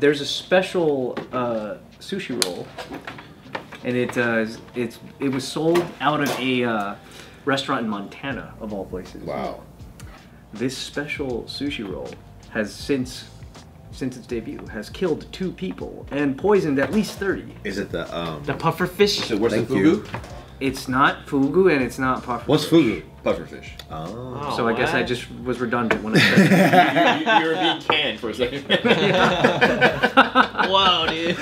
there's a special sushi roll, and it was sold out of a restaurant in Montana, of all places. Wow. This special sushi roll has since its debut has killed 2 people and poisoned at least 30. Is it the puffer fish? Is it worse than fugu? It's not fugu and it's not puffer. What's fugu? Pufferfish. Oh. So I guess I just was redundant when I said that. You were being canned for a second. Wow, dude.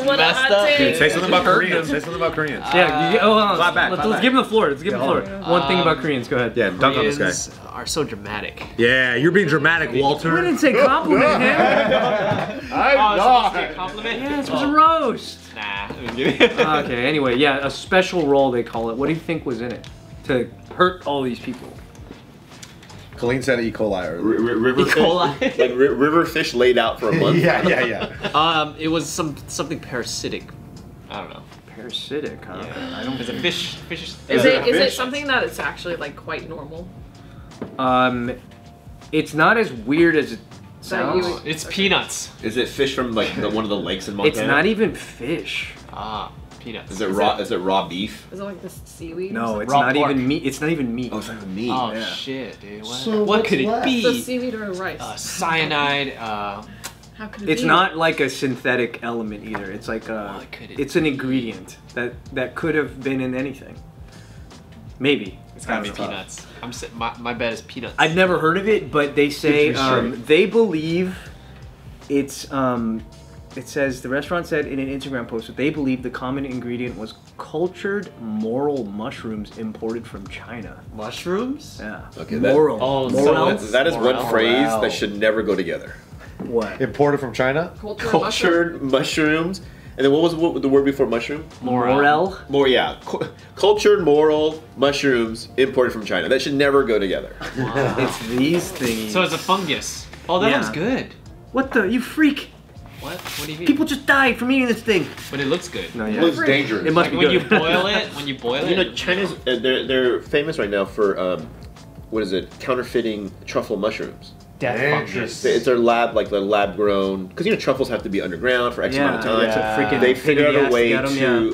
What a hot take. Dude, say something about Koreans. Say something about Koreans. Let's give him the floor. Let's give him the floor. One thing about Koreans. Go ahead. Yeah, dunk on this guy. Koreans are so dramatic. Yeah, you're being dramatic, Walter. We didn't say compliment him. I'm not. A compliment? Yeah, this was a roast. Nah, I'm kidding. Okay, anyway, yeah, a special roll they call it. What do you think was in it to hurt all these people? Kalyne said E. coli earlier. River E. coli. fish, like river fish laid out for a month. yeah. It was something parasitic. I don't know. Parasitic, huh? Yeah. I don't. It's a fish. Is it something that is actually like quite normal? It's not as weird as it sounds. It's peanuts. Is it fish from like one of the lakes in Montana? It's not even fish. Ah, peanuts. Is it raw? Is it raw beef? Is it like this seaweed? No, it's Raw not pork. even meat. It's not even meat. Oh, it's not even meat. Oh Yeah. shit, dude. What, So what what's could it left? be? So seaweed or rice? Cyanide. How could it It's be? not like a synthetic element either. It's like a. What could it It's an ingredient that could have been in anything. Maybe. It's gotta be That's tough. peanuts. My bet is peanuts. I've never heard of it, but they say Keeps me straight. they believe it's. It says the restaurant said in an Instagram post that they believe the common ingredient was cultured morel mushrooms imported from China. mushrooms. Yeah. Okay, that- Morel. Oh, Morel. That is one Morel. phrase that should never go together. What? Imported from China? Cultured mushrooms. And then what was the word before mushroom? Morel. Cultured moral mushrooms imported from China. That should never go together. Wow. It's these things. So it's a fungus. Oh, that Yeah. looks good. What the? You freak! What? What do you mean? People just died from eating this thing. But it looks good. No, It yeah. looks dangerous. It must Like be when you good. boil it. When you boil it. You know, China's they're famous right now for what is it? Counterfeiting truffle mushrooms. death fungus. It's their lab grown, because you know truffles have to be underground for X amount of time. It's a freaking They pain in figured the out ass a way get 'em, to. yeah. How do you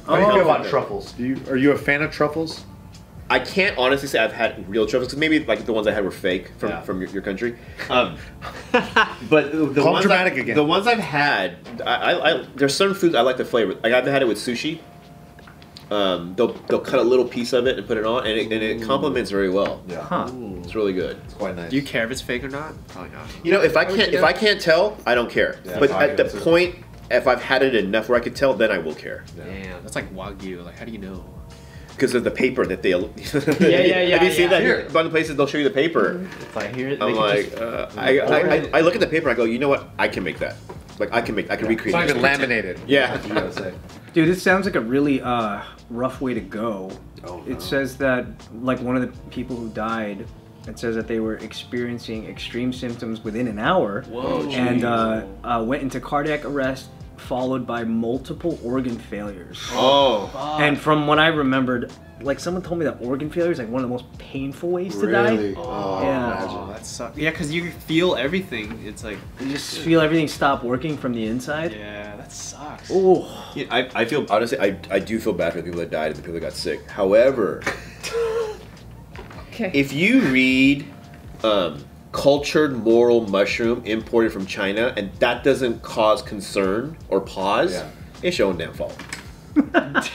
counterfeit feel about them. truffles? Are you a fan of truffles? I can't honestly say I've had real truffles, because maybe like the ones I had were fake from your country. But the Call ones dramatic again. The ones I've had, there's certain foods I like the flavor. Like I've had it with sushi. They'll cut a little piece of it and put it on, and it complements very well. Yeah. Huh. It's really good. It's quite nice. Do you care if it's fake or not? Probably not. You know, if I can't tell, I don't care. Yeah, but I at the do too. point, if I've had it enough where I could tell, then I will care. Damn, that's like Wagyu. Like, how do you know? Because of the paper that they. yeah. Have you seen that? Here. A bunch of places they'll show you the paper. If I hear it, I'm like, I look at the paper. I go, you know what? I can make that. Like I can It's recreate. not that. even laminated. Yeah. You gotta say. Dude, this sounds like a really rough way to go. Oh, no. It says that like one of the people who died, it says that they were experiencing extreme symptoms within an hour. Whoa. And went into cardiac arrest, followed by multiple organ failures. Oh. And from what I remembered, like someone told me that organ failure is like one of the most painful ways to Really? die. Oh, Yeah. Oh, that sucks. Yeah, because you feel everything. It's like You just feel everything stop working from the inside. yeah, that sucks. Oh. Yeah, I feel honestly, I do feel bad for the people that died and the people that got sick. However, Okay. if you read cultured moral mushroom imported from China and that doesn't cause concern or pause, Yeah. it's your own damn fault.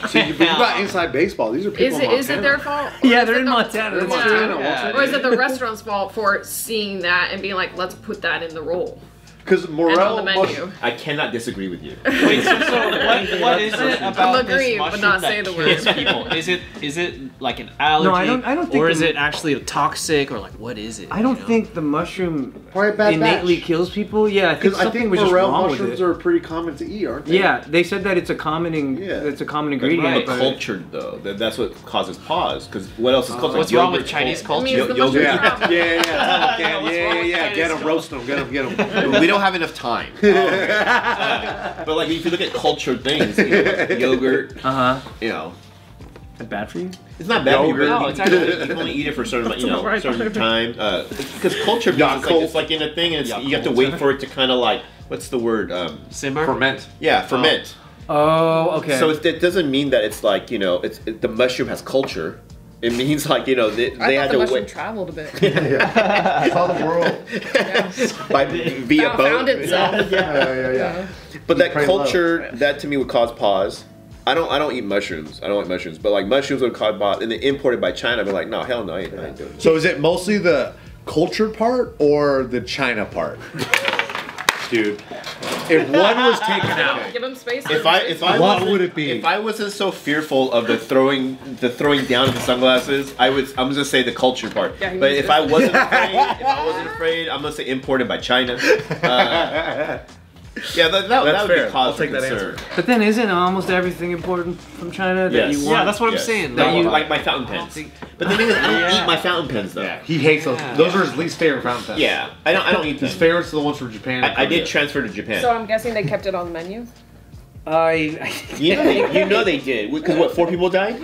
See, you got inside baseball. These are people Is in it Montana. their fault? Yeah, Or they're is in it Montana. They're in That's Montana, true. Walter. Or is it the restaurant's fault for seeing that and being like, let's put that in the roll Because and morel on the menu? I cannot disagree with you. Wait, so what is it about agreeing, this but mushroom not that saying the kills word. people? Is it like an allergy? I don't think Or is the- it actually toxic? Or like, what is it? I don't you know? think the mushroom Probably a bad innately batch. kills people. Yeah, I think Because I something think was just morel wrong with mushrooms it. are pretty common to eat, aren't they? Yeah, they said that it's a common it's a common ingredient. But but- cultured though, that's what causes pause. Because what else is cultured? What's wrong with Yogurt, Chinese I culture? mean, it's the Yogurt. mushroom Yeah, problem. yeah. Get them, roast them, get them. We don't have enough time. But like if you look at cultured things, you know, like yogurt, Uh-huh. you know, Bad for you? It's not bad. Yogurt. No, it's actually- You can only eat it for a certain, Right. certain time. Because culture, it's like in a thing, and you have to wait for it to kind of like, what's the word? Simmer. Ferment. Yeah, ferment. Oh, okay. So it doesn't mean that it's like the mushroom has culture. It means like they I had thought the to mushroom wait traveled a bit. I saw the world. via boat. Found itself. Yeah. But that Pray culture, love. that to me would cause pause. I don't eat mushrooms. I don't like mushrooms. But like mushrooms would cause pause, and then imported by China. I'd be like, no, hell no, I ain't doing it. So is it mostly the cultured part or the China part? Dude, if one was taken out, Give him space. If I what wasn't- would it be? If I wasn't so fearful of the throwing down of the sunglasses, I'm gonna say the culture part. Yeah, he but was if I wasn't afraid, I'm gonna say imported by China. Yeah, that would fair. be cause I'll for take that concern. answer. But then isn't almost everything important from China that Yes. you want? Yeah, that's what I'm Yes. saying. That Like, like my fountain pens. think- But the thing is, I don't Yeah. eat my fountain pens though. yeah, he hates those. Those are his least favorite fountain pens. Yeah, I don't eat them. His favorites are the ones from Japan. I did transfer to Japan. So I'm guessing they kept it on the menu. You know they did. Because what, 4 people died?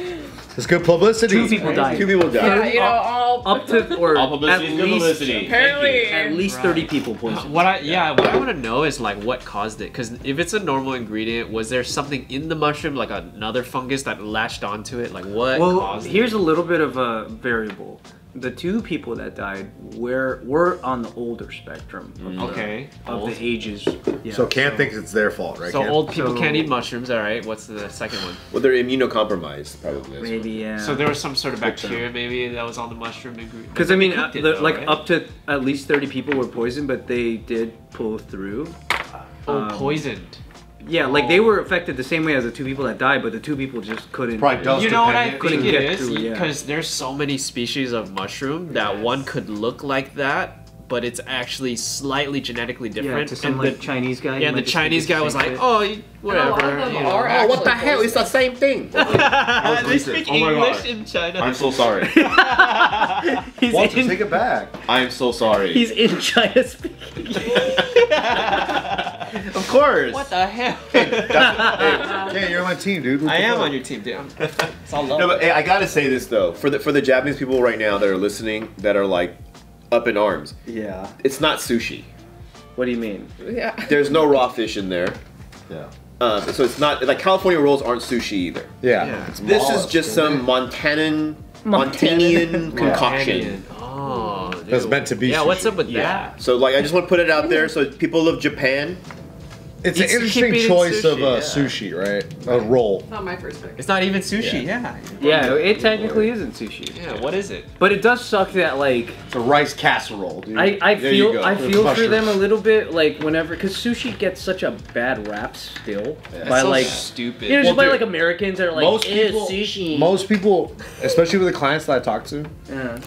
It's good publicity. 2 people died. 2 people died. Yeah, all Up to or All publicity at is good least publicity. apparently. at least 30 people poisoned. What I want to know is like what caused it, because if it's a normal ingredient, was there something in the mushroom, like another fungus that latched onto it? Like what Well, caused here's it? a little bit of a variable. The 2 people that died were on the older spectrum Okay. of Old. the ages. Yeah, So Cam thinks it's their fault, right? So Cam? old people So- can't eat mushrooms. All right. What's the second one? Well, they're immunocompromised, probably. maybe yeah. So there was some sort of bacteria maybe that was on the mushroom ingredient. Because I mean, They cooked it, though, like right? up to at least 30 people were poisoned, but they did pull through. poisoned. Yeah, like they were affected the same way as the 2 people that died, but the 2 people just couldn't. Probably dust You know what I dependent. think Couldn't it get is? through, yeah. Because there's so many species of mushroom that one could look like that, but it's actually slightly genetically Yeah, different. to some and like the, Chinese guy. yeah, you the might just Chinese think guy it's was the like, same oh, And a whatever. lot of them you know. are Oh, what the actually hell? It's the same thing. They speak Oh my English God. in China. I'm so sorry. thing. He's Walter, in, take it back. I'm so sorry. he's in China speaking. Of course. What the hell? Yeah, you're on my team, dude. What I the am fuck? on your team, dude. It's all love. No, but hey, I gotta say this though, for the Japanese people right now that are listening, that are like up in arms, Yeah. it's not sushi. What do you mean? Yeah. There's no raw fish in there. Yeah. So it's not like California rolls aren't sushi either. Yeah. Yeah. It's This is mollusk, just isn't some it? Montanian concoction. Oh, dude. That's meant to be Yeah, what's sushi. up with Yeah. that? So like I just want to put it out there so people of Japan. It's an It's interesting keep eating choice of sushi, sushi, right? A roll. Not my first pick. It's not even sushi. Yeah. Yeah, it technically isn't sushi. Yeah. What is it? But it does suck that like It's a rice casserole, dude. I There you feel go. I With feel for mushrooms. them a little bit like whenever because sushi gets such a bad rap still That's by so like stupid. you know just Well, by dude, like Americans that are like most "Ew, people- sushi. Most people, especially with the clients that I talk to, Yeah.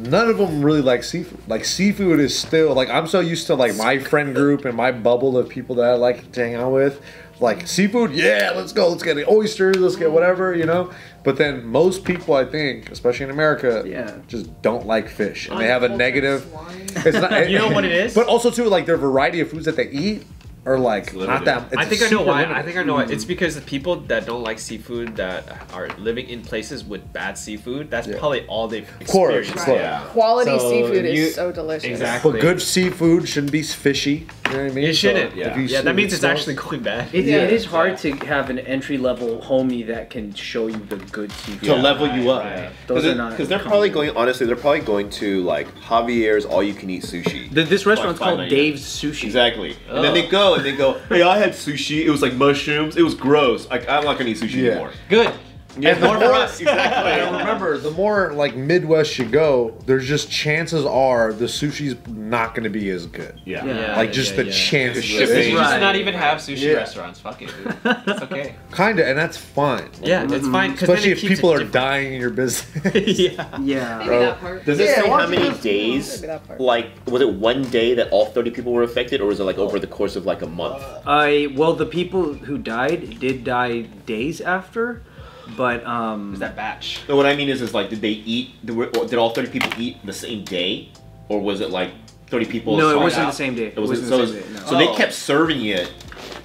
none of them really like seafood. Like seafood is still like I'm so used to like my friend group and my bubble of people that I like to hang out with. Like seafood, yeah, let's go, let's get oysters, let's get whatever, you know. But then most people, I think, especially in America, Yeah. just don't like fish, and they have a negative. It's not, You know what it is? But also too, like their variety of foods that they eat are like not that. I it's think I know super why. limited. I think I know why. It's because the people that don't like seafood that are living in places with bad seafood, that's Yeah. probably all they've Of course, experienced. of course. Yeah. Quality So seafood you- is so delicious. Exactly. But good seafood shouldn't be fishy. You know what I mean? It shouldn't. So Yeah, if you yeah, that see means it's stuff- actually going bad. It, Yeah. it is hard to have an entry level homie that can show you the good seafood. To level you up. right. Those are not Because they're probably common. going, honestly, they're probably going to like Javier's All You Can Eat Sushi. This restaurant's Like called $5.99. Dave's Sushi. Exactly. And then they go, hey, I had sushi. It was like mushrooms. It was gross. Like, I'm not gonna eat sushi Yeah. anymore. Good. Yeah, And the more for us. Exactly. And remember, the more like Midwest you go, there's just chances are the sushi's not going to be as good. Yeah. Yeah. Like just the chances. The shipping. They should just Right. not even have sushi Yeah. restaurants. Fuck it, dude. It's okay. Kinda, and that's fine. Yeah, it's fine. 'Cause Especially then if it keeps people it are different. dying in your business. Yeah. Yeah. Maybe that part. Does it Yeah, say why how don't you many just- days? Maybe that part. Like, was it one day that all 30 people were affected, or was it like over the course of like a month? Well, the people who died did die days after, but Is that batch? No, what I mean is like, did they eat? Did all 30 people eat the same day, or was it like 30 people? no, it spread wasn't out? the same day. It wasn't the so. same day. No. So they kept serving it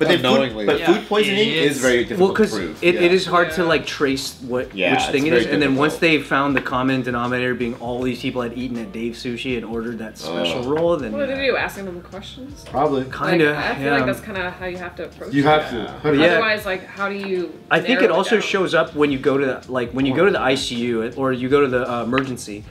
But then unknowingly. food poisoning It's- is very difficult Well, because to prove. it is hard to like trace which Yeah, thing it's it is, very and then once difficult. they found the common denominator being all these people had eaten at Dave's Sushi and ordered that special roll, then What do they do? Asking them questions? Probably. kind of. Like, I feel like that's kind of how you have to approach You it. have to. Yeah. Otherwise, like, how do you? I think narrow it also down? shows up when you go to when you go to the ICU or you go to the emergency.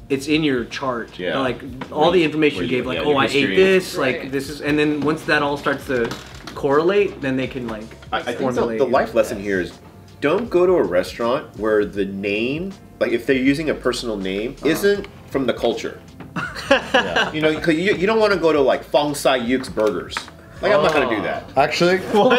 It's in your chart. Yeah. Like all the information where you gave, you- like, yeah, oh, your I ate history. this, Right. like this is, and then once that all starts to correlate, then they can like I think formulate. the life lesson here is don't go to a restaurant where the name, like if they're using a personal name, isn't from the culture. You know, 'cause you don't want to go to like Fong Sai Yuk's Burgers. Like I'm not gonna do that. Actually, Fong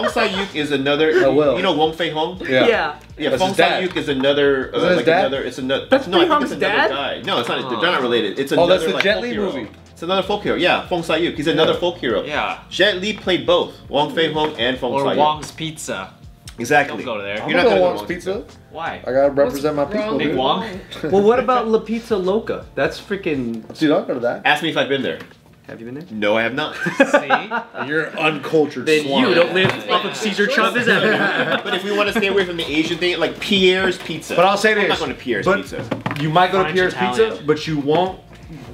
Sai Yuk is another. I will. You know Wong Fei Hong? Yeah. Yeah, That's Fong his Sai dad. Yuk is another. Isn't his like dad? another. It's another. That's no, I Fei think it's Hong's another dad? guy. No, it's not. They're not related. It's another. oh, that's the like, Jet folk Li hero. movie. It's another folk hero. Yeah, Fong Sai Yuk. He's another folk hero. Yeah. Jet Li played both Wong Fei Hong and Fong Or Sai Yuk. Wong's Pizza. Exactly. Don't go there. I'm You're not not gonna gonna want go pizza. Why? I gotta represent my What's people. wrong Big Dude. with Wong? Wong? Well, what about La Pizza Loca? That's freaking. Dude, I'll go to that. Ask me if I've been there. Have you been there? No, I have not. See? You're uncultured. Then swine. you don't live off of Caesar Chavez Avenue. But if we want to stay away from the Asian thing, like Pierre's Pizza. But I'll say I'm this. not going to Pierre's but Pizza. You might go to French Pierre's Italian. Pizza, but you won't.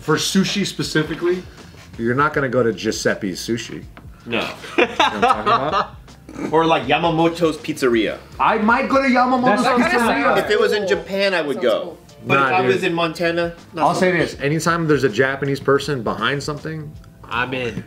For sushi specifically, you're not gonna go to Giuseppe's Sushi. No. You know what I'm talking about? Or like Yamamoto's Pizzeria. I might go to Yamamoto's That's Pizzeria. If it was in Japan, I would Sounds go. cool. But Nah, if I dude. was in Montana, not I'll so say much. this: anytime there's a Japanese person behind something, I'm in.